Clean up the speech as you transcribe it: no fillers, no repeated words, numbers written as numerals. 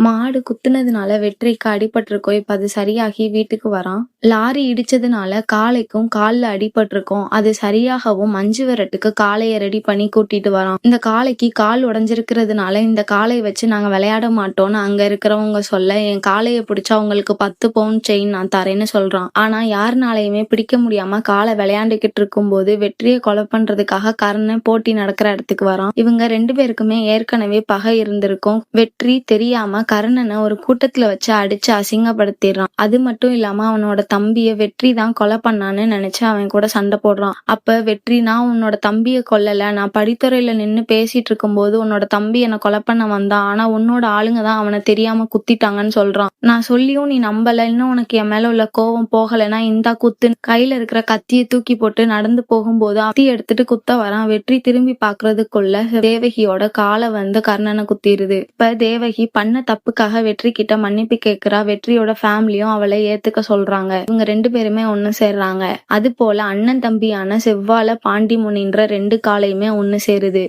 மாடு குத்துனதுனால வெற்றிக்கு அடிபட்டிருக்கும். இப்ப அது சரியாகி வீட்டுக்கு வரான். லாரி இடிச்சதுனால காளைக்கும் கால்ல அடிபட்டிருக்கும். அது சரியாகவும் மஞ்சு விரட்டுக்கு காளைய ரெடி பண்ணி கூட்டிட்டு வரான். இந்த காளைக்கு கால் உடைஞ்சிருக்கிறதுனால இந்த காளைய வச்சு நாங்க விளையாட மாட்டோம்னு அங்க இருக்கிறவங்க சொல்ல, என் காளைய பிடிச்சா உங்களுக்கு 10 பவுன் செயின் நான் தரேன்னு சொல்றான். ஆனா யாருனாலையுமே பிடிக்க முடியாம காளை விளையாண்டுகிட்டு இருக்கும்போது வெற்றியை கொலை பண்றதுக்காக கர்ணன் போட்டி நடக்கிற இடத்துக்கு வரான். இவங்க 2 பேருக்குமே ஏற்கனவே பகை இருந்திருக்கும். வெற்றி தெரியாம கர்ணனை ஒரு கூட்டத்துல வச்சு அடிச்சு அசிங்கப்படுத்திடுறான். அது மட்டும் இல்லாம அவனோட தம்பிய வெற்றி தான் கொலை பண்ணான்னு நினைச்சு அவன் கூட சண்டை போடுறான். அப்ப வெற்றி, நான் உன்னோட தம்பிய கொல்லல, நான் படித்துறையில நின்னு பேசிட்டு இருக்கும் போது உன்னோட தம்பி என்ன கொலை பண்ண வந்தான், ஆனா உன்னோட ஆளுங்க தான் அவனை தெரியாம குத்திட்டாங்கன்னு சொல்றான். நான் சொல்லியும் நீ நம்பல, இன்னும் உனக்கு என் மேல உள்ள கோவம் போகலைன்னா இந்தா குத்து. கையில இருக்கிற கத்தியை தூக்கி போட்டு நடந்து போகும்போது கத்தி எடுத்துட்டு குத்த வரான். வெற்றி திரும்பி பாக்குறதுக்குள்ள தேவகியோட காலை கர்ணனை குத்திடுது. இப்ப தேவகி பண்ண தப்புக்காக வெற்றி கிட்ட மன்னிப்பு கேக்குறா. வெற்றியோட ஃபேமிலியும் அவளை ஏத்துக்க சொல்றாங்க. இவங்க 2 பேருமே ஒண்ணு சேர்றாங்க. அது போல அண்ணன் தம்பியான செவ்வாழ பாண்டி முனின்ற 2 காளையுமே ஒண்ணு சேருது.